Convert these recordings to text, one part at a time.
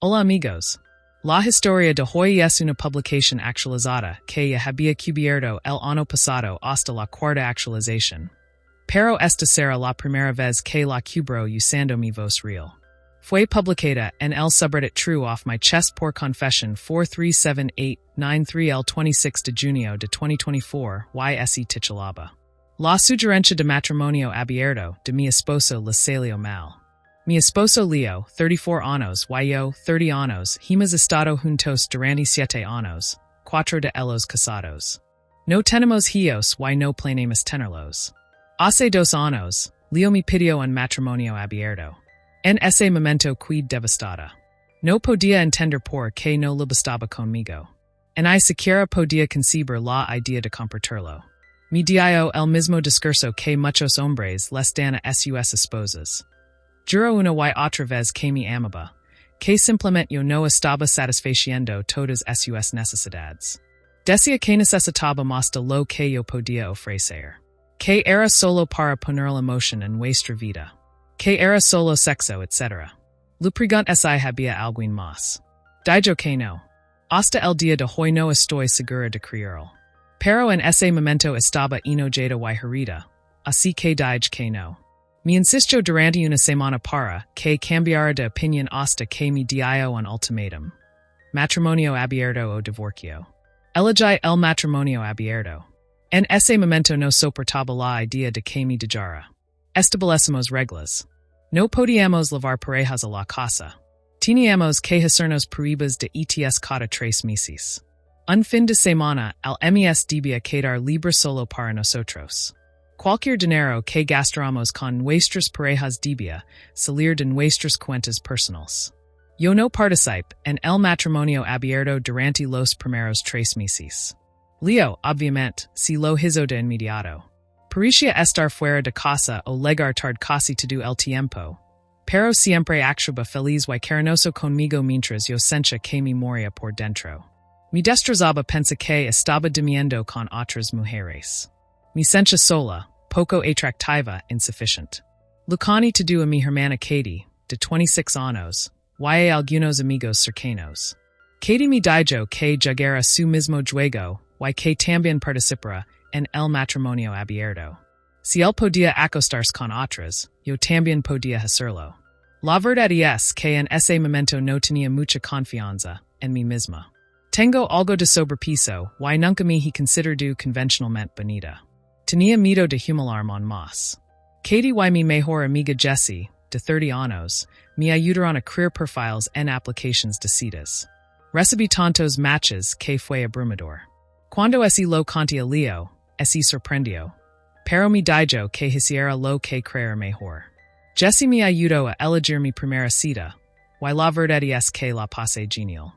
Hola amigos. La historia de hoy es una publicación actualizada que ya había cubierto el año pasado hasta la cuarta actualización. Pero esta será la primera vez que la cubro usando mi voz real. Fue publicada en el subreddit True Off My Chest por Confession 43789 el 26 de junio de 2024 y titulaba La Sugerencia de Matrimonio Abierto de mi Esposo Le Salió mal. Mi esposo Leo, 34 años, y yo, 30 años, hemos estado juntos durante 7 años, 4 de ellos casados. No tenemos hijos y no planeamos tenerlos. Hace 2 años, Leo me pidió un matrimonio abierto. En ese momento quedé devastada. No podía entender por qué no lo bastaba conmigo. En ni siquiera podía concebir la idea de compartirlo. Me dio el mismo discurso que muchos hombres les dan a sus esposas. Juro una y otra vez que me amaba, que simplemente yo no estaba satisfaciendo todas sus necesidades. Decía que necesitaba más de lo que yo podía ofrecer. Que era solo para poner la emoción en nuestra vida. Que era solo sexo, etc. La pregunta es si había algo más. Digo que no. Hasta el día de hoy no estoy segura de creerlo. Pero en ese momento estaba enojada y herida, así que digo que no. Me insistió durante una semana para que cambiara de opinión hasta que me dio un ultimátum. Matrimonio abierto o divorcio. Elegí el matrimonio abierto. En ese momento no soportaba la idea de que me dejara. Establecemos reglas. No podíamos llevar parejas a la casa. Teníamos que hacernos pruebas de ETS cada 3 meses. Un fin de semana, el mes debía quedar libre solo para nosotros. Cualquier dinero que gastáramos con nuestras parejas debía salir de nuestras cuentas personales. Yo no participé en el matrimonio abierto durante los primeros 3 meses. Leo, obviamente, si lo hizo de inmediato. Parecía estar fuera de casa o llegar tarde casi todo el tiempo. Pero siempre actuaba feliz y cariñoso conmigo mientras yo sentía que me moría por dentro. Mi destrozaba pensar que estaba durmiendo con otras mujeres. Me sentía sola, poco atractiva, insuficiente. Lucani todo a mi hermana Katie, de 26 años, y algunos amigos cercanos. Katie me dijo que llegara su mismo juego, y que también participara en el matrimonio abierto. Si él podía acostarse con otras, yo también podía hacerlo. La verdad es que en ese momento no tenía mucha confianza en mí misma. Tengo algo de sobrepeso, y nunca me he considerado convencionalmente bonita. Tenía miedo de humilarme más. Katie y mi mejor amiga Jessie, de 30 años, me ayudaron a crear perfiles en aplicaciones de citas. Recibí tantos matches que fue abrumador. Cuando ese lo conté a Leo, ese sorprendió. Pero me dijo que hiciera lo que creer mejor. Jessie me ayudó a elegir mi primera cita, y la verdad es que la pasé genial.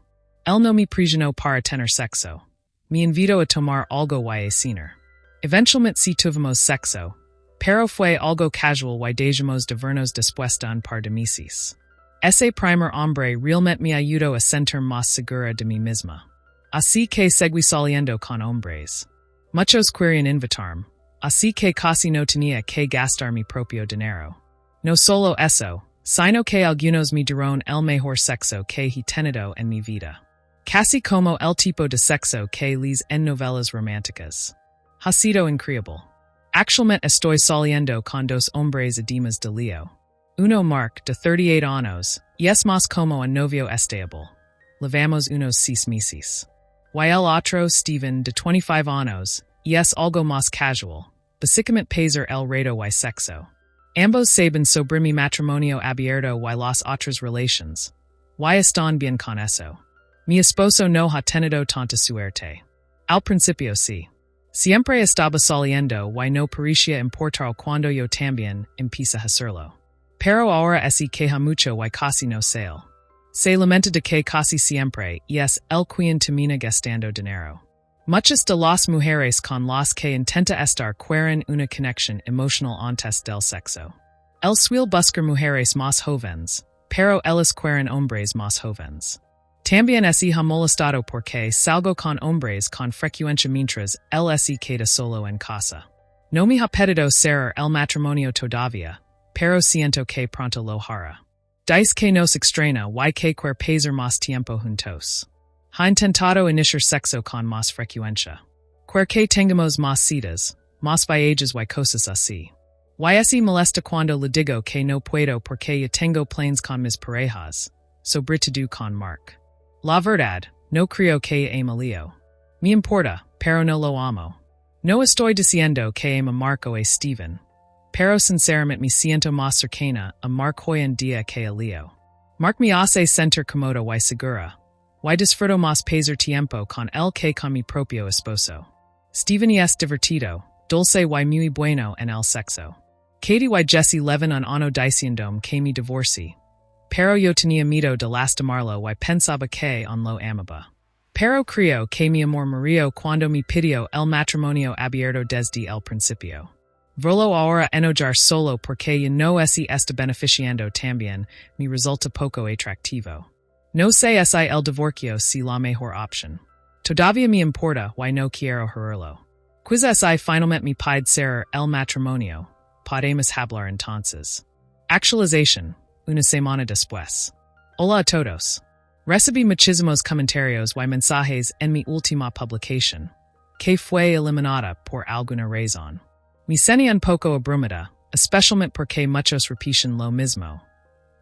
Él no me presionó para tener sexo. Me invitó a tomar algo y a cenar. Eventualmente sí tuvimos sexo, pero fue algo casual y dejamos de vernos después de un par de meses. Ese primer hombre realmente me ayudó a sentir más segura de mí misma. Así que seguí saliendo con hombres. Muchos querían invitarme, así que casi no tenía que gastar mi propio dinero. No solo eso, sino que algunos me dieron el mejor sexo que he tenido en mi vida. Casi como el tipo de sexo que les en novelas románticas. Ha sido increíble. Actualmente estoy saliendo con 2 hombres además de Leo. Uno Mark, de 38 años, y es más como un novio estable. Llevamos unos 6 meses. Y el otro, Steven, de 25 años, y es algo más casual, básicamente pasar el rato y sexo. Ambos saben sobre mi matrimonio abierto y las otras relaciones. Y están bien con eso. Mi esposo no ha tenido tanta suerte. Al principio sí. Siempre estaba saliendo y no parecía importar cuando yo también empecé a hacerlo. Pero ahora es que ha mucho y casi no sale. Se lamenta de que casi siempre es el quien termina gastando dinero. Muchas de las mujeres con las que intenta estar quieren una conexión emocional antes del sexo. El suele buscar mujeres más jóvenes, pero ellas quieren hombres más jóvenes. También ha molestado porque salgo con hombres con frecuencia mientras él se queda solo en casa. No me ha pedido cerrar el matrimonio todavía, pero siento que pronto lo hará. Dice que nos extraña y que pasar más tiempo juntos. Ha intentado iniciar sexo con más frecuencia. Que tengamos más citas, más viajes y cosas así. Y así molesta cuando le digo que no puedo porque ya tengo planes con mis parejas, sobre todo con Mark. La verdad, no creo que ame Leo. Me importa, pero no lo amo. No estoy diciendo que amo a Mark o a Steven. Pero sinceramente me siento más cercana a Mark hoy en día que a Leo. Mark me hace sentir cómoda y segura. Y disfruto más pasar tiempo con él que con mi propio esposo. Steven es divertido, dulce y muy bueno en el sexo. Katie y Jesse Levin ano diciendo que me divorcie. Pero yo tenía miedo de lastimarlo y pensaba que on lo amaba. Pero creo que mi amor murió cuando me pidió el matrimonio abierto desde el principio. Volo ahora enojar solo porque ya no es está beneficiando también, me resulta poco atractivo. No sé si el divorcio si la mejor opción. Todavía me importa y no quiero hacerlo. Quizá si finalmente me pide ser el matrimonio, podemos hablar entonces. Actualización, una semana después. Hola a todos. Recibí muchísimos comentarios y mensajes en mi última publicación, que fue eliminada por alguna razón. Me sentí un poco abrumada, especialmente porque muchos repiten lo mismo.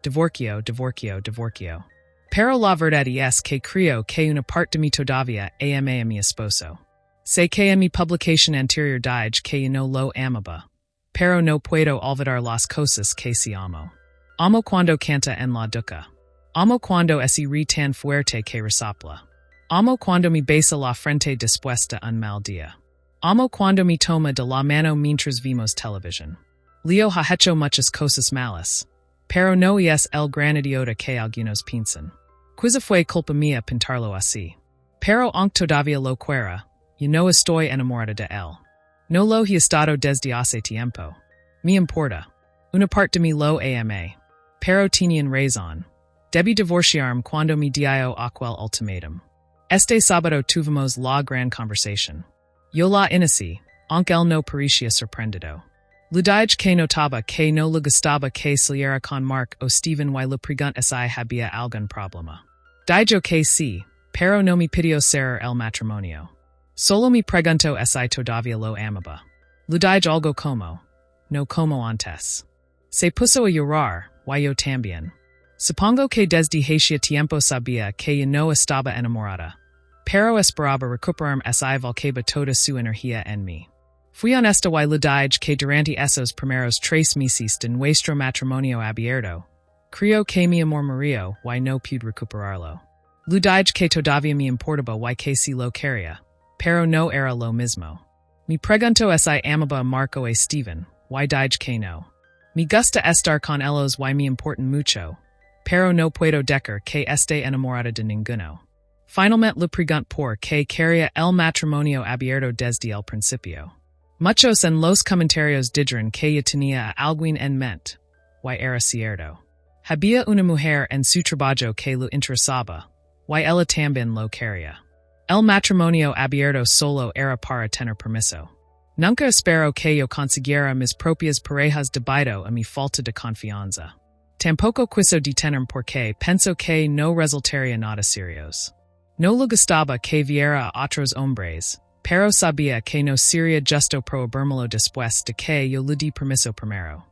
Divorcio, divorcio, divorcio. Pero la verdad es que creo que una parte de mí todavía ama a mi esposo. Sé que en mi publicación anterior dije que no lo amaba, pero no puedo olvidar las cosas que sí amo. Amo cuando canta en la ducha. Amo cuando ese ri tan fuerte que resopla. Amo cuando me besa la frente después de un mal día. Amo cuando me toma de la mano mientras vimos televisión. Leo ha hecho muchas cosas malas, pero no es el gran idiota que algunos piensan. Quizá fue culpa mía pintarlo así. Pero aunque todavía lo quiera, yo no estoy enamorada de él. No lo he estado desde hace tiempo. Me importa. Una parte de mí lo ama. Pero tenían razón. Debí divorciarme cuando me dio aquel ultimátum. Este sábado tuvimos la gran conversación. Yo la inací, aunque él no parecía sorprendido. Le dije que notaba que no le gustaba que saliera con Mark o Steven y le pregunté si había algún problema. Dijo que sí, pero no me pidió ser el matrimonio. Solo me preguntó si todavía lo amaba. Le dije algo como, no como antes. Se puso a llorar, y yo también. Supongo que desde hacía tiempo sabía que yo no estaba enamorada, pero esperaba recuperarme esa volcaba toda su energía en mí. Fui honesta y le dije que durante esos primeros 3 meses de nuestro matrimonio abierto, creo que mi amor murió y no pude recuperarlo. Le dije que todavía me importaba y que si lo quería, pero no era lo mismo. Me preguntó si amaba a Marco o a Steven, y dije que no. Me gusta estar con ellos y me importan mucho, pero no puedo decir que esté enamorada de ninguno. Finalmente le pregunté por qué quería el matrimonio abierto desde el principio. Muchos en los comentarios dijeron que yo tenía a alguien en mente, y era cierto. Había una mujer en su trabajo que lo interesaba, y ella también lo quería. El matrimonio abierto solo era para tener permiso. Nunca espero que yo consiguiera mis propias parejas debido a mi falta de confianza. Tampoco quiso detenerme porque pensó que no resultaría nada serios. No le gustaba que viera a otros hombres, pero sabía que no sería justo prohibírmelo después de que yo le di permiso primero.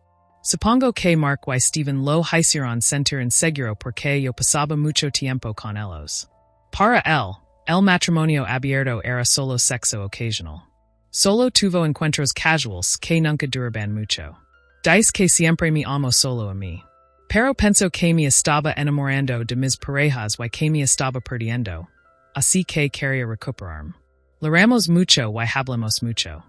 Supongo que Mark y Steven lo hicieron sentir inseguro porque yo pasaba mucho tiempo con ellos. Para él, el matrimonio abierto era solo sexo ocasional. Solo tuvo encuentros casuales que nunca duraban mucho. Dice que siempre me amo solo a mí. Pero pensó que me estaba enamorando de mis parejas y que me estaba perdiendo. Así que quería recuperarme. Leeremos mucho y hablamos mucho.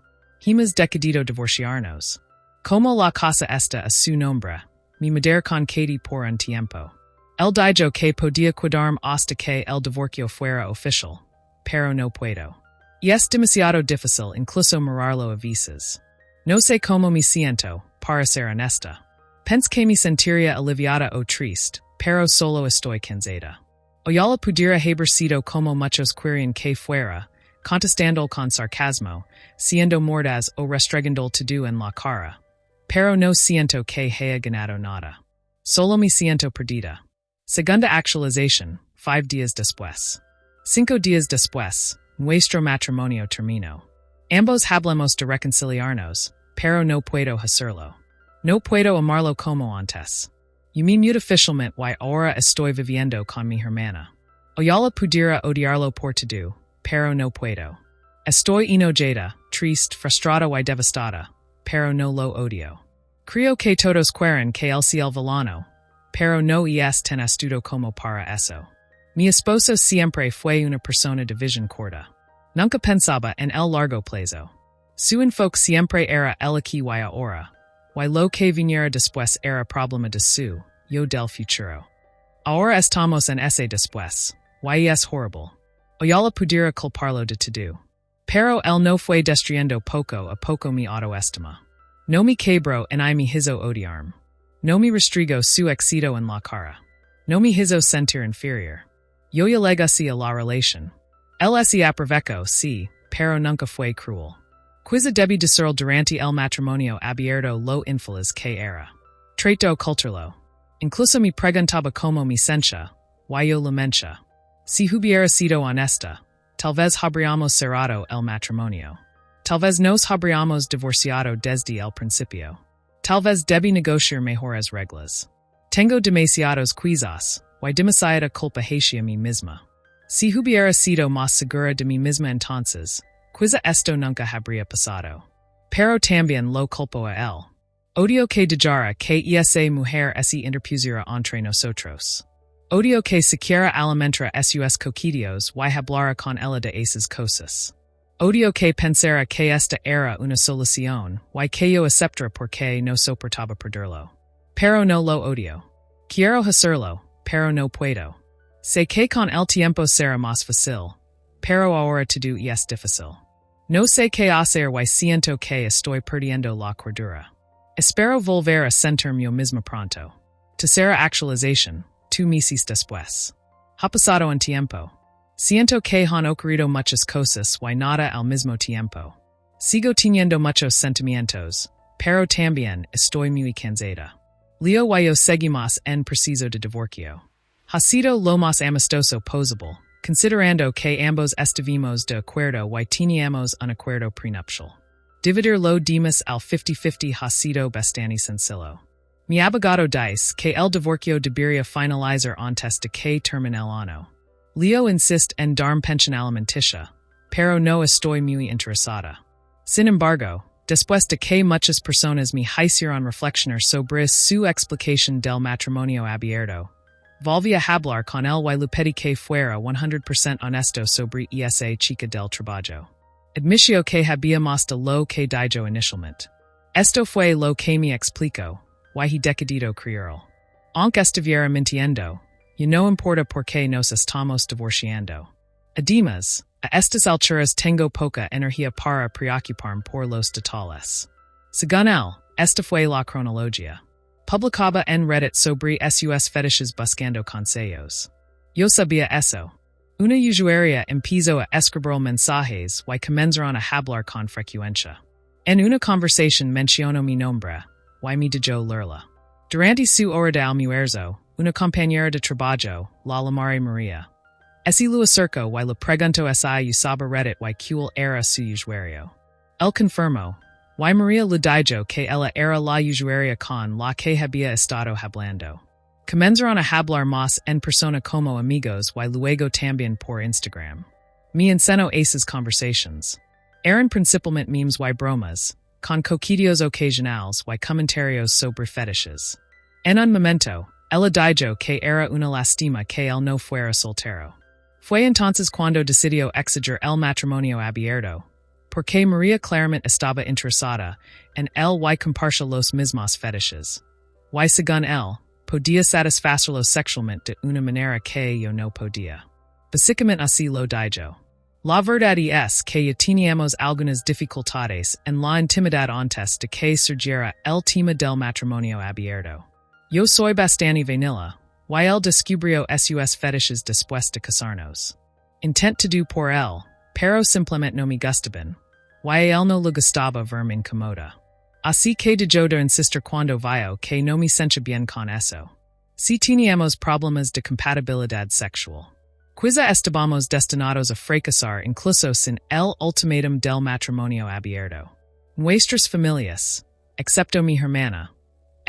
Hemos decidido divorciarnos. Como la cosa está a su nombre, me mudé con Katie por un tiempo. Él dijo que podía quedarme hasta que el divorcio fuera oficial, pero no puedo. Y es demasiado difícil incluso mirarlo a veces. No sé cómo me siento, para ser honesta. Pensé que me sentiría aliviada o triste, pero solo estoy cansada. Oyala pudiera haber sido como muchos querían que fuera, contestando con sarcasmo, siendo mordaz o restregando todo en la cara. Pero no siento que haya ganado nada. Solo me siento perdida. Segunda actualización, 5 días después. 5 días después, nuestro matrimonio terminó. Ambos hablamos de reconciliarnos, pero no puedo hacerlo. No puedo amarlo como antes. Y muy difícilmente y ahora estoy viviendo con mi hermana. Oyala pudiera odiarlo por todo, pero no puedo. Estoy enojada, triste, frustrada y devastada, pero no lo odio. Creo que todos quieren que él sea el villano, pero no es tan astuto como para eso. Mi esposo siempre fue una persona de visión corta. Nunca pensaba en el largo plazo. Su enfoque siempre era el aquí y ahora, y lo que viniera después era problema de su, yo del futuro. Ahora estamos en ese después, y es horrible. Oyala pudiera culparlo de todo. Pero él no fue destruyendo poco a poco mi autoestima. No me quebró en I me hizo odiarme. No me restrigo su éxito en la cara. No me hizo sentir inferior. Yo ya legacy a la relación. Él se aprovechó, sí, pero nunca fue cruel. Quizá debí decirlo durante el matrimonio abierto lo infeliz que era. Trato ocultarlo. Incluso me preguntaba como me sentía, y yo lo mentia. Si hubiera sido honesta, tal vez habríamos cerrado el matrimonio. Tal vez nos habríamos divorciado desde el principio. Tal vez debí negociar mejores reglas. Tengo demasiados quizás, y demasiada culpa hacia mí misma. Si hubiera sido más segura de mí misma entonces, quizá esto nunca habría pasado. Pero también lo culpo a él. Odio que dejara que esa mujer se interpusiera entre nosotros. Odio que siquiera alimentara sus coquillos y hablara con ella de esas cosas. Odio que pensara que esta era una solución y que yo aceptara porque no soportaba perderlo. Pero no lo odio. Quiero hacerlo, pero no puedo. Sé que con el tiempo será más fácil, pero ahora todo es difícil. No sé qué hacer y siento que estoy perdiendo la cordura. Espero volver a sentirme yo misma pronto. Tercera actualización, 2 meses después. Ha pasado un tiempo. Siento que han ocurrido muchas cosas y nada al mismo tiempo. Sigo teniendo muchos sentimientos, pero también estoy muy cansada. Leo y yo seguimos en proceso de divorcio. Ha sido lo más amistoso posible, considerando que ambos estuvimos de acuerdo y teníamos un acuerdo prenupcial. Dividir lo demás al 50-50 ha sido bastante sencillo. Mi abogado dice que el divorcio debería finalizar antes de que termine el año. Leo insiste en darme pensión alimenticia, pero no estoy muy interesada. Sin embargo, después de que muchas personas me hicieron reflexionar sobre su explicación del matrimonio abierto, volví a hablar con él y le pedí que fuera 100% honesto sobre esa chica del trabajo. Admitió que había más de lo que dijo inicialmente. Esto fue lo que me explicó, y he decidido creerlo. Aunque estuviera mintiendo, y no importa por qué nos estamos divorciando. Además, a estas alturas tengo poca energía para preocuparme por los detalles. Según él, esta fue la cronología. Publicaba en Reddit sobre sus fetiches buscando consejos. Yo sabía eso. Una usuaria empezó a escribir mensajes y comenzaron a hablar con frecuencia. En una conversación mencionó mi nombre, y me dijo leerla. Durante su hora de almuerzo, una compañera de trabajo, la llamara María. Ese lo acercó y le preguntó si usaba Reddit y cuál era su usuario. Él confirmó, y María le dijo que ella era la usuaria con la que había estado hablando. Comenzaron a hablar más en persona como amigos y luego también por Instagram. Me enseñó esas conversations. Eran principalmente memes y bromas, con coquillos ocasionales y comentarios sobre fetiches. En un momento, ella dijo que era una lástima que él no fuera soltero. Fue entonces cuando decidió exigir el matrimonio abierto, porque María claramente estaba interesada en él y compartir los mismos fetiches. Y según él, podía satisfacerlo sexualmente de una manera que yo no podía. Básicamente así lo dijo. La verdad es que ya teníamos algunas dificultades en la intimidad antes de que surgiera el tema del matrimonio abierto. Yo soy bastante vanilla, y él descubrió sus fetiches después de casarnos. Intento todo por él, pero simplemente no me gustaban, y él no le gustaba verme incómoda. Así que dejó de insistir cuando vio que no me sentía bien con eso. Si teníamos problemas de compatibilidad sexual. Quizá estábamos destinados a fracasar incluso sin el ultimátum del matrimonio abierto. Nuestras familias, excepto mi hermana,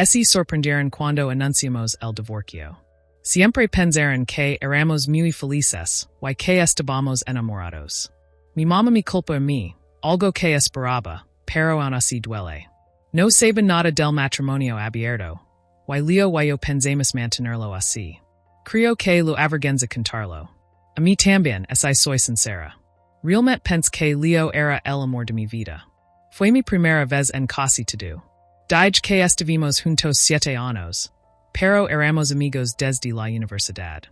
se sorprendieron cuando anunciamos el divorcio. Siempre pensaron que éramos muy felices, y que estábamos enamorados. Mi mamá me culpa a mí, algo que esperaba, pero aún así duele. No sabe nada del matrimonio abierto, y Leo y yo pensamos mantenerlo así. Creo que lo avergüenza contarlo. A mí también, soy sincera. Realmente pensé que Leo era el amor de mi vida. Fue mi primera vez en casi todo. Dije que estuvimos juntos 7 años, pero éramos amigos desde la universidad.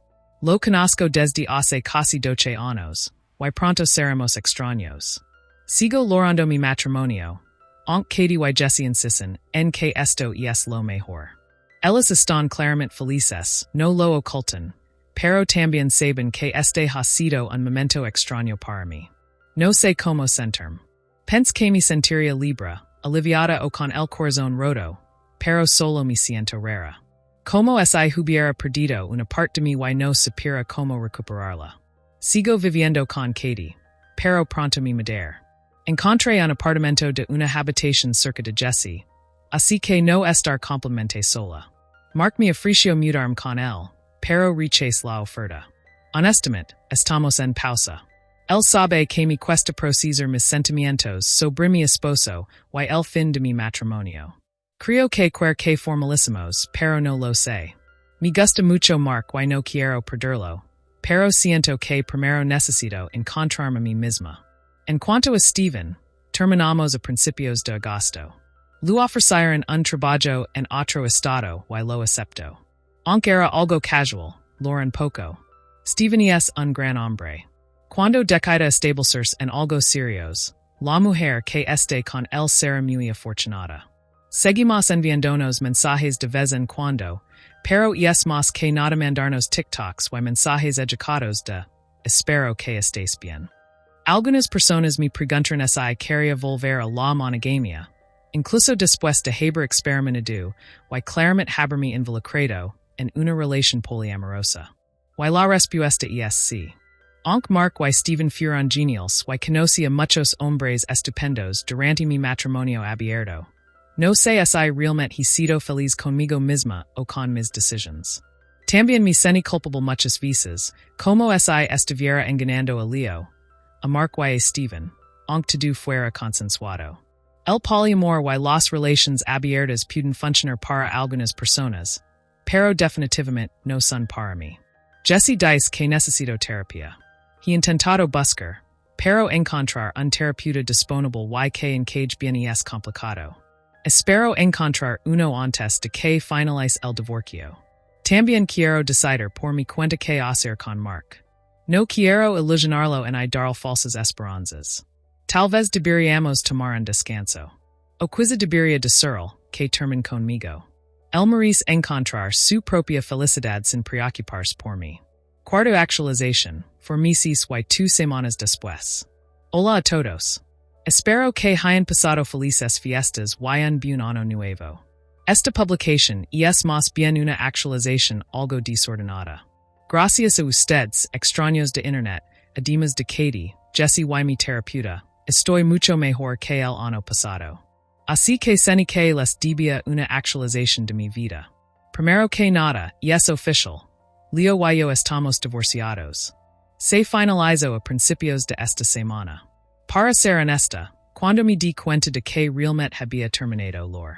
Lo conozco desde hace casi 12 años, y pronto seremos extraños. Sigo logrando mi matrimonio, aunque Katie y Jesse insisten en que esto es lo mejor. Ellos están claramente felices, no lo ocultan, pero también saben que este ha sido un momento extraño para mí. No sé cómo sentirme. Pensé que me sentiría libre, aliviada o con el corazón roto, pero solo me siento rara. Como si hubiera perdido una parte de mí y no supiera cómo recuperarla. Sigo viviendo con Katie, pero pronto me mudaré. Encontré un apartamento de una habitación cerca de Jesse, así que no estar completamente sola. Mark me ofreció mudarme con él, pero rechace la oferta. Honestamente, estamos en pausa. Él sabe que me cuesta procesar mis sentimientos sobre mi esposo y el fin de mi matrimonio. Creo que formalísimos, pero no lo sé. Me gusta mucho Mark y no quiero perderlo, pero siento que primero necesito encontrarme a mí misma. En cuanto a Steven, terminamos a principios de agosto. Lo ofrecieron un trabajo en otro estado y lo aceptó. Aunque era algo casual, lo poco. Steven es un gran hombre. Cuando decida establecerse en algo serios, la mujer que esté con él será muy afortunada. Seguimos enviándonos mensajes de vez en cuando, pero es más que nada mandarnos TikToks y mensajes educados de espero que estés bien. Algunas personas me preguntan si quería volver a la monogamia, incluso después de haber experimentado y claramente haberme involucrado en una relación poliamorosa. Y la respuesta es sí. Aunque Mark y Steven fueron geniales y conocí a muchos hombres estupendos durante mi matrimonio abierto. No sé si realmente he sido feliz conmigo misma o con mis decisiones. También me sentí culpable muchas veces, como si estuviera engañando a Leo, a Mark y a Steven, aunque todo fuera consensuado. El poliamor y las relaciones abiertas pueden funcionar para algunas personas, pero definitivamente no son para mí. Jesse dice que necesito terapia. He intentado buscar, pero encontrar un terapeuta disponible y que encage bien es complicado. Espero encontrar uno antes de que finalice el divorcio. También quiero decidir por mi cuenta qué hacer con Mark. No quiero ilusionarlo en dar falsas esperanzas. Tal vez deberíamos tomar un descanso. O quizá debería decirle que termine conmigo. Él merece encontrar su propia felicidad sin preocuparse por mí. Cuarta actualización, meses y 2 semanas después. Hola a todos. Espero que hayan pasado felices fiestas y un buen año nuevo. Esta publicación es más bien una actualización algo desordenada. Gracias a ustedes, extraños de internet, además de Katie, Jesse y mi terapeuta, estoy mucho mejor que el año pasado. Así que sentí que les debía una actualización de mi vida. Primero que nada, es oficial. Leo y yo estamos divorciados. Se finalizó a principios de esta semana. Para ser honesta, cuando me di cuenta de que realmente había terminado lore.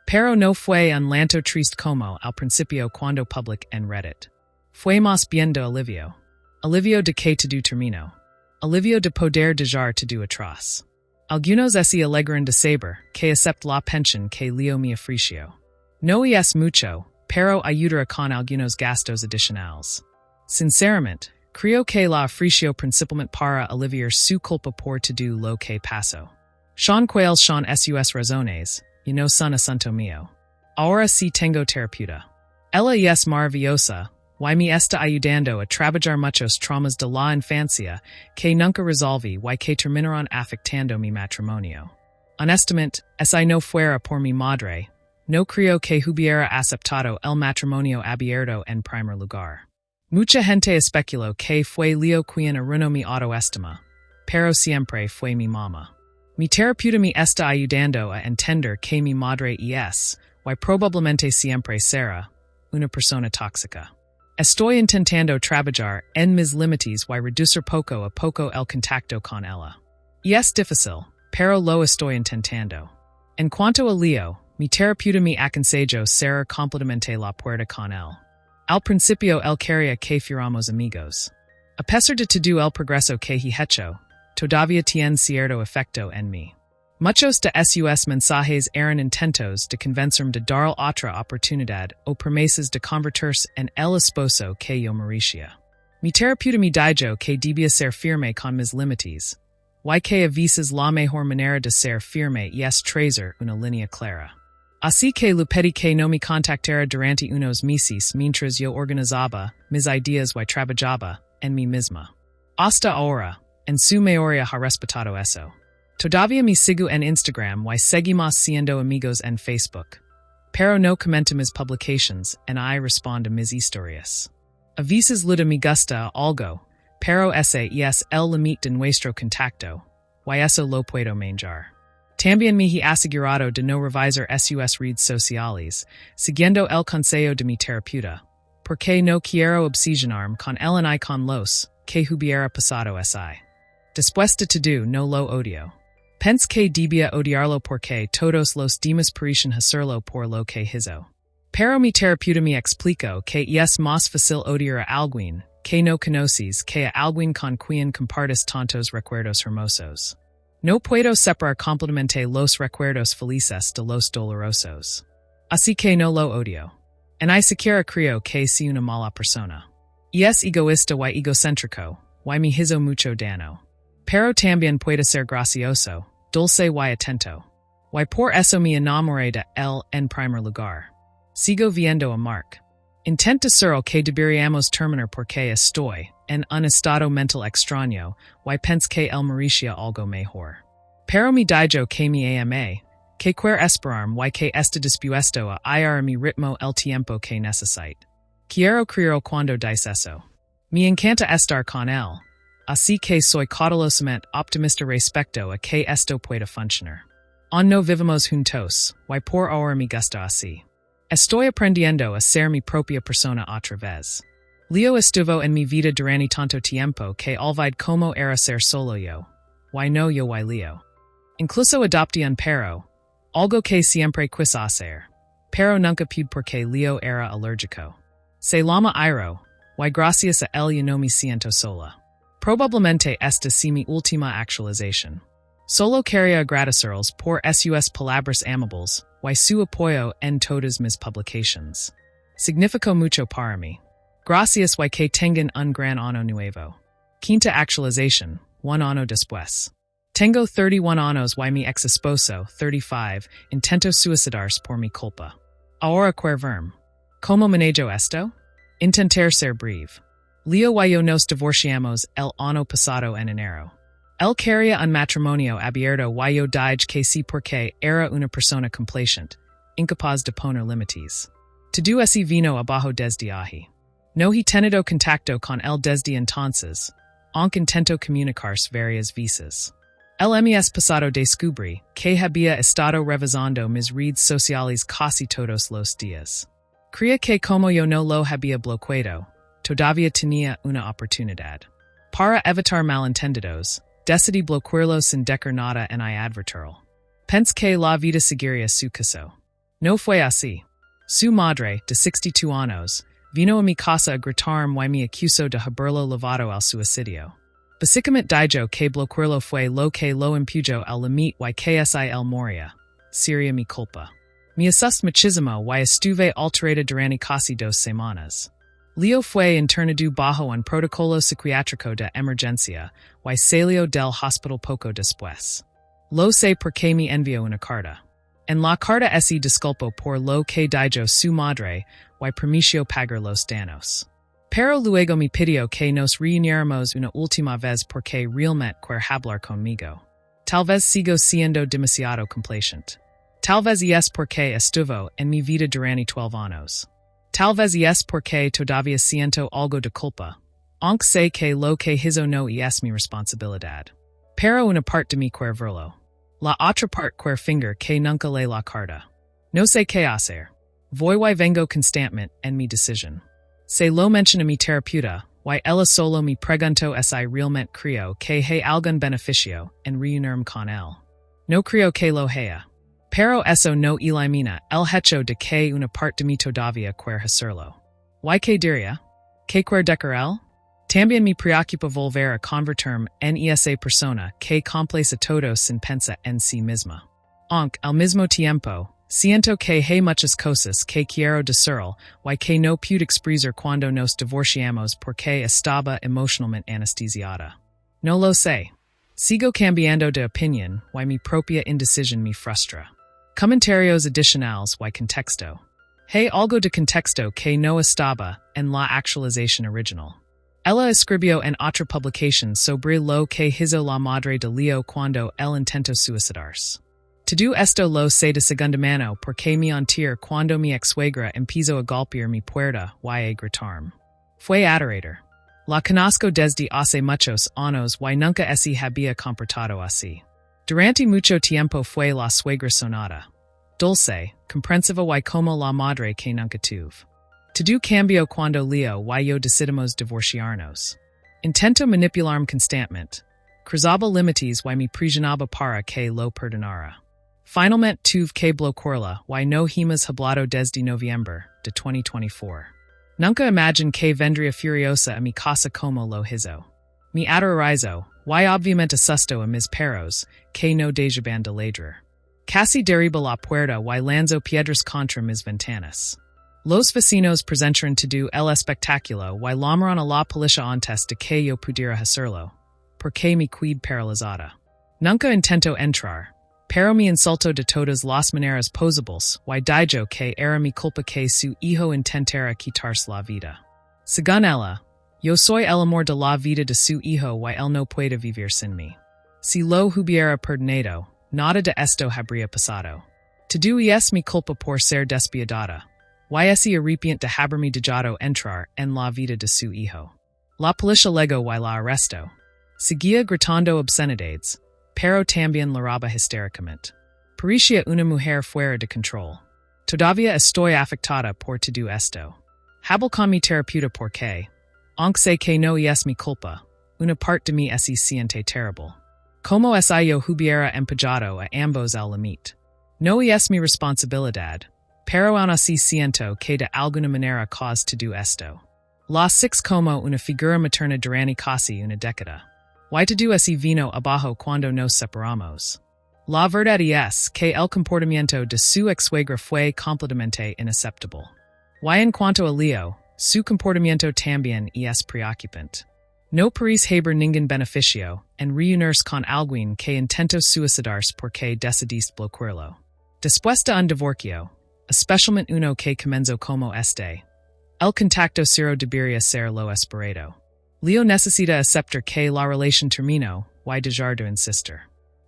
Pero no fue un llanto triste como al principio cuando publiqué en Reddit. Fue más bien de alivio. Alivio de que todo terminó. Alivio de poder dejar todo atrás. Algunos se alegran de saber que acepto la pensión que Leo me ofreció. No es mucho, pero ayudará con algunos gastos adicionales. Sinceramente, creo que la ofreció principalmente para aliviar su culpa por todo lo que pasó. Son cuales son sus razones, y no son asunto mío. Ahora sí tengo terapeuta. Ella es maravillosa, y me está ayudando a trabajar muchos traumas de la infancia que nunca resolví y que terminaron afectando mi matrimonio. Honestamente, si no fuera por mi madre, No creo que hubiera aceptado el matrimonio abierto en primer lugar. Mucha gente especuló que fue Leo quien arruinó mi autoestima, pero siempre fue mi mamá. Mi terapeuta me está ayudando a entender que mi madre es, y probablemente siempre será, una persona tóxica. Estoy intentando trabajar en mis límites y reducir poco a poco el contacto con ella. Y es difícil, pero lo estoy intentando. En cuanto a Leo, mi terapeuta me aconsejó cerrar completamente la puerta con él. Al principio él quería que fuéramos amigos. A pesar de todo el progreso que he hecho, todavía tiene cierto efecto en mí. Muchos de sus mensajes eran intentos de convencerme de dar otra oportunidad o promesas de convertirse en el esposo que yo merecía. Mi terapeuta me dijo que debía ser firme con mis límites, y que a veces la mejor manera de ser firme es trazar una línea clara. Así que le pedí que no me contactara durante unos meses mientras yo organizaba mis ideas y trabajaba en mí misma. Hasta ahora, en su mayoría ha respetado eso. Todavía me sigo en Instagram y seguimos siendo amigos en Facebook. Pero no comento mis publications en I respondo mis historias. A veces luda me gusta algo, pero ese es el límite de nuestro contacto, y eso lo puedo manejar. También me he asegurado de no revisar sus redes sociales, siguiendo el consejo de mi terapeuta, porque no quiero obsesionarme con él y con los que hubiera pasado así. Después de todo, no lo odio. Pense que debía odiarlo porque todos los demás parecen hacerlo por lo que hizo. Pero mi terapeuta me explicó que es más fácil odiar a alguien que no conoces que a alguien con quien compartes tantos recuerdos hermosos. No puedo separar completamente los recuerdos felices de los dolorosos. Así que no lo odio. Y ni siquiera creo que sea una mala persona. Y es egoísta y egocéntrico, y me hizo mucho daño. Pero también puede ser gracioso, dulce y atento. Y por eso me enamoré de él en primer lugar. Sigo viendo a Mark. Intento ser que deberíamos terminar porque estoy en un estado mental extraño y pienso que él merecía algo mejor. Pero me dijo que me ama, que quiere esperarme y que está dispuesto a ir a mi ritmo el tiempo que necesite. Quiero creerlo cuando dice eso. Me encanta estar con él. Así que soy cautelosamente optimista respecto a que esto pueda funcionar. Aún no vivimos juntos, y por ahora me gusta así. Estoy aprendiendo a ser mi propia persona otra vez. Leo estuvo en mi vida durante tanto tiempo que olvidé cómo era ser solo yo. Y no yo y Leo. Incluso adopté un perro, algo que siempre quise hacer, pero nunca pude porque Leo era alérgico. Se llama Iro, y gracias a él yo no me siento sola. Probablemente esta sea mi última actualización. Solo quería agradecerles por sus palabras amables y su apoyo en todas mis publications. Significó mucho para mí. Gracias y que tengan un gran año nuevo. Quinta actualización, 1 año después. Tengo 31 años y mi ex esposo, 35, intentó suicidarse por mi culpa. Ahora quiero verme. ¿Cómo manejo esto? Intentar ser breve. Leo y yo nos divorciamos el año pasado en enero. Él quería un matrimonio abierto y yo dije que sí porque era una persona complacente, incapaz de poner límites. Todo eso vino abajo desde ahí. No he tenido contacto con él desde entonces, aunque intento comunicarse varias veces. El mes pasado descubrí que había estado revisando mis redes sociales casi todos los días. Creía que como yo no lo había bloqueado, todavía tenía una oportunidad. Para evitar malentendidos, decidí bloquearlo sin decir nada en advertirlo. Pensé que la vida seguiría su caso. No fue así. Su madre, de 62 años, vino a mi casa a gritarme y me acusó de haberlo llevado al suicidio. Básicamente dijo que bloquearlo fue lo que lo impuyó al límite y que él moría. Sería mi culpa. Me asusté muchísimo y estuve alterada durante casi 2 semanas. Leo fue internado bajo un protocolo psiquiátrico de emergencia y salió del hospital poco después. Lo sé porque me envió una carta. En la carta se disculpó por lo que dijo su madre y prometió pagar los daños. Pero luego me pidió que nos reuniéramos una última vez porque realmente quiere hablar conmigo. Tal vez sigo siendo demasiado complaciente. Talvez es porque estuvo en mi vida durante 12 años. Talvez es porque todavía siento algo de culpa. Aunque sé que lo que hizo no es mi responsabilidad. Pero una parte de mi quiere verlo. La otra parte quiere finger que nunca lee la carta. No sé qué hacer. Voy y vengo constantemente en mi decisión. Se lo menciona mi terapeuta, y ella solo me preguntó si realmente creo que hay algún beneficio en reunirme con él. No creo que lo haya. Pero eso no elimina el hecho de que una parte de mí todavía quiere hacerlo. ¿Y qué diría? ¿Qué quiere decir él? También me preocupa volver a convertirme en esa persona que complace a todos sin pensar en sí misma. Aunque, al mismo tiempo, siento que hay muchas cosas que quiero decirle y que no pude expresar cuando nos divorciamos porque estaba emocionalmente anestesiada. No lo sé. Sigo cambiando de opinión y mi propia indecisión me frustra. Comentarios adicionales y contexto. Hay algo de contexto que no estaba en la actualización original. Ella escribió en otra publicación sobre lo que hizo la madre de Leo cuando él intentó suicidarse. Todo esto lo sé de segunda mano porque me enteré cuando mi ex-suegra empezó a golpear mi puerta y a gritarme. Fue aterrador. La conozco desde hace muchos años y nunca se había comportado así. Durante mucho tiempo fue la suegra sonada. Dulce, comprensiva y como la madre que nunca tuve. Todo cambió cuando Leo y yo decidimos divorciarnos. Intento manipularme constantemente. Cruzaba límites y me presionaba para que lo perdonara. Finalmente tuve que bloquearla y no hemos hablado desde noviembre de 2024. Nunca imaginé que vendría furiosa a mi casa como lo hizo. Me aterrorizó, y obviamente asustó a mis perros, que no dejaban de ladrar. Casi derriba la puerta y lanzó piedras contra mis ventanas. Los vecinos presentaron todo el espectáculo y llamaron a la policía antes de que yo pudiera hacerlo, porque me quedé paralizada. Nunca intento entrar, pero me insultó de todas las maneras posibles y dijo que era mi culpa que su hijo intentara quitarse la vida. Según ella, yo soy el amor de la vida de su hijo y él no puede vivir sin mí. Si lo hubiera perdonado, nada de esto habría pasado. Todo es mi culpa por ser despiadada. Y se arrepiente de haberme dejado entrar en la vida de su hijo. La policía luego y la arrestó. Seguía gritando obscenidades, pero también lloraba histéricamente. Parecía una mujer fuera de control. Todavía estoy afectada por todo esto. Hablo con mi terapeuta porque, aunque sé que no es mi culpa, una parte de mí se siente terrible. Como si yo hubiera empujado a ambos al límite. No es mi responsabilidad. Pero aún así siento que de alguna manera cause todo esto. La six como una figura materna durante casi una década. Y todo ese vino abajo cuando nos separamos. La verdad es que el comportamiento de su ex-suegra fue completamente inaceptable. Y en cuanto a Leo, su comportamiento también es preocupante. No parece haber ningún beneficio en reunirse con alguien que intentó suicidarse porque decidiste bloquearlo. Después de un divorcio, especialmente uno que comenzó como este, el contacto cero debería ser lo esperado. Leo necesita aceptar que la relación terminó y dejar de insistir.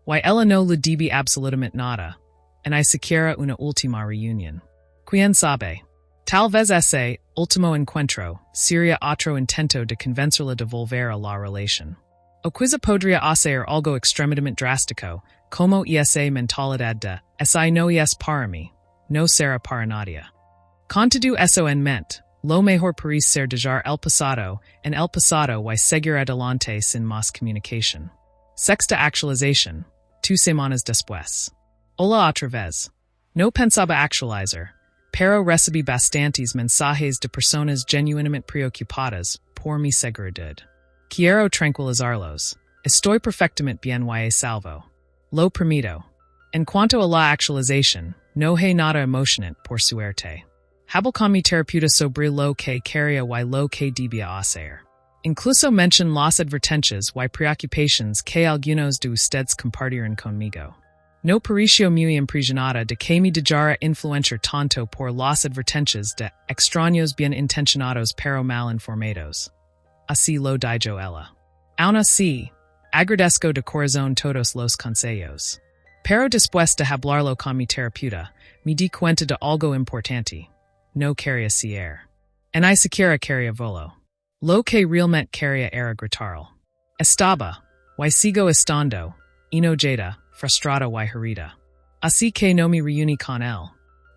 Y ella no le debe absolutamente nada, en ni siquiera una última reunión. Quién sabe, tal vez ese último encuentro sería otro intento de convencerla de volver a la relación. O quizá podría hacer algo extremadamente drástico, como esa mentalidad de, si no es para mí, no será para nadie. Con todo eso en mente, lo mejor parece ser dejar el pasado y seguir adelante sin más comunicación. Sexta actualización, 2 semanas después. Hola otra vez. No pensaba actualizar, pero recibí bastantes mensajes de personas genuinamente preocupadas por mi seguridad. Quiero tranquilizarlos. Estoy perfectamente bien y a salvo. Lo permito. En cuanto a la actualización, no hay nada emocionante por suerte. Hablo con mi terapeuta sobre lo que quería y lo que debía hacer. Incluso mention las advertencias y preocupaciones que algunos de ustedes compartieron conmigo. No pareció muy impresionada de que me dejara influenciar tanto por las advertencias de extraños bien intencionados pero mal informados. Así lo dijo ella. Aún así, agradezco de corazón todos los consejos. Pero después de hablarlo con mi terapeuta, me di cuenta de algo importante. No quería ser. En ni siquiera quería volo. Lo que realmente quería era gritarlo. Estaba, y sigo estando, enojada, frustrada y herida. Así que no me reuní con él.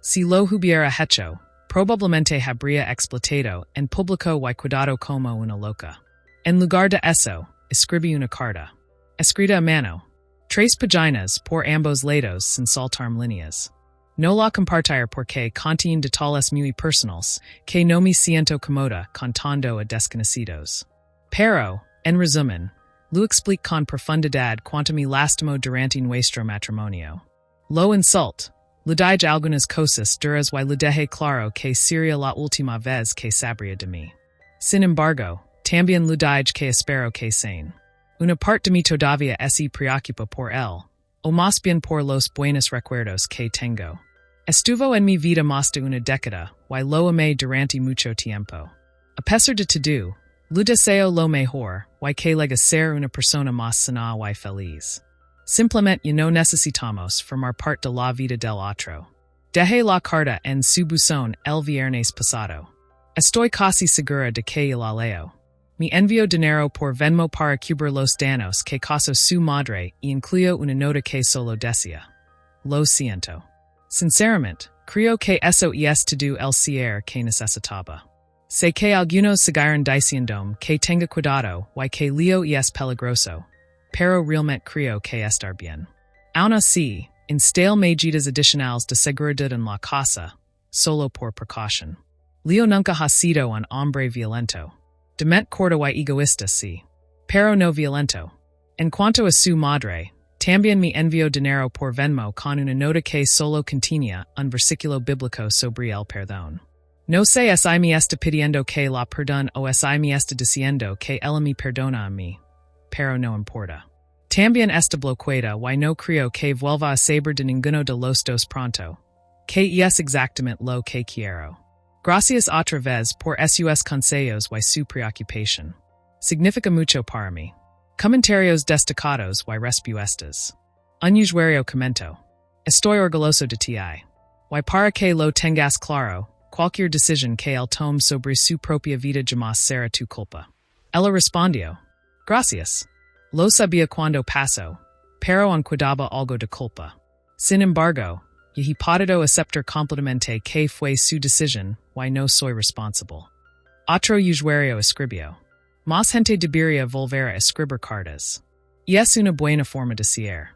Si lo hubiera hecho, probablemente habría explotado en público y cuidado como una loca. En lugar de eso, escribí una carta. Escrita a mano. 3 páginas por ambos lados sin saltarme líneas. No la compartir porque contiene detalles muy personales que no me siento cómoda contando a desconocidos. Pero, en resumen, lo explico con profundidad cuanto me lastimó durante nuestro matrimonio. Lo insult. Le dije algunas cosas duras y le dejé claro que sería la última vez que sabría de mí. Sin embargo, también le dije que espero que sane. Una parte de mí todavía se preocupa por él, o más bien por los buenos recuerdos que tengo. Estuvo en mi vida más de una década, y lo amé durante mucho tiempo. A pesar de todo, le deseo lo mejor, y que llegue ser una persona más sana y feliz. Simplemente no necesitamos formar parte de la vida del otro. Dejé la carta en su buzón el viernes pasado. Estoy casi segura de que la leo. Me envió dinero por Venmo para cubrir los daños que causó su madre y incluyó una nota que solo decía: Lo siento. Sinceramente, creo que eso es todo el cierre que necesitaba. Sé que algunos seguirán diciendo que tenga cuidado y que lío es peligroso, pero realmente creo que estar bien. Aún así, instale medidas adicionales de seguridad en la casa, solo por precaución. Leo nunca ha sido un hombre violento. De mente corta y egoísta sí, pero no violento. En cuanto a su madre, también me envió dinero por Venmo con una nota que solo contenía un versículo bíblico sobre el perdón. No sé si me está pidiendo que la perdone o si me está diciendo que él me perdona a mí, pero no importa. También está bloqueada y no creo que vuelva a saber de ninguno de los dos pronto, que es exactamente lo que quiero. Gracias otra vez por sus consejos y su preocupación. Significa mucho para mí. Comentarios destacados y respuestas. Un usuario comentó: Estoy orgulloso de ti. Y para que lo tengas claro, cualquier decisión que él tome sobre su propia vida jamás será tu culpa. Ella respondió: Gracias. Lo sabía cuando pasó, pero aún cuidaba algo de culpa. Sin embargo, he podido aceptar completamente que fue su decisión y no soy responsable. Otro usuario escribió: Más gente debería volver a escribir cartas. Y es una buena forma de ser.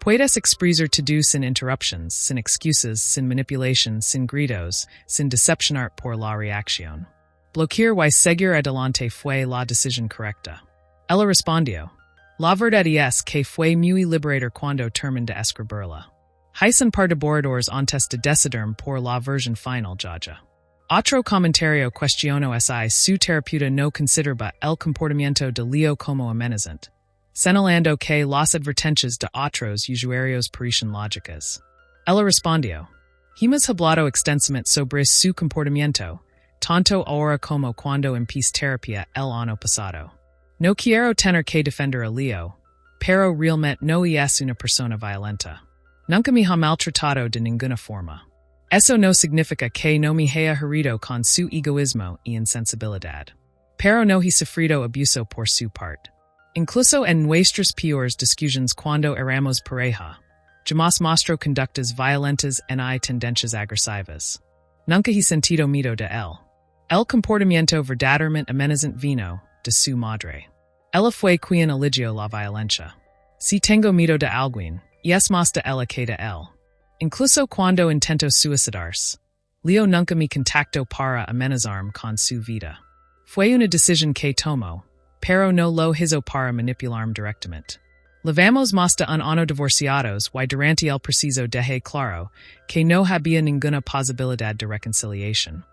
Puedes expresar todo sin interruptions, sin excusas, sin manipulación, sin gritos, sin decepcionar por la reacción. Bloquear y seguir adelante fue la decisión correcta. Ella respondió: La verdad es que fue muy liberador cuando terminé de escribirla. Hice par de borradores antes de decidirme por la versión final jaja. Otro comentario cuestionó si su terapeuta no consideraba el comportamiento de Leo como amenazante, señalando que las advertencias de otros usuarios parecían lógicas. Ella respondió: Hemos hablado extensamente sobre su comportamiento, tanto ahora como cuando empecé terapia el año pasado. No quiero tener que defender a Leo, pero realmente no es una persona violenta. Nunca me ha maltratado de ninguna forma. Eso no significa que no me haya herido con su egoísmo y insensibilidad. Pero no he sufrido abuso por su parte. Incluso en nuestras peores discusiones cuando éramos pareja, jamás mostró conductas violentas ni tendencias agresivas. Nunca he sentido miedo de él. El comportamiento verdaderamente amenazante vino de su madre. Ella fue quien eligió la violencia. Si tengo miedo de alguien, es más de ella que de él. Incluso cuando intento suicidarse, Leo nunca me contactó para amenazarme con su vida. Fue una decisión que tomó, pero no lo hizo para manipularme directamente. Levamos más de un año divorciados y durante el proceso dejé claro que no había ninguna posibilidad de reconciliación.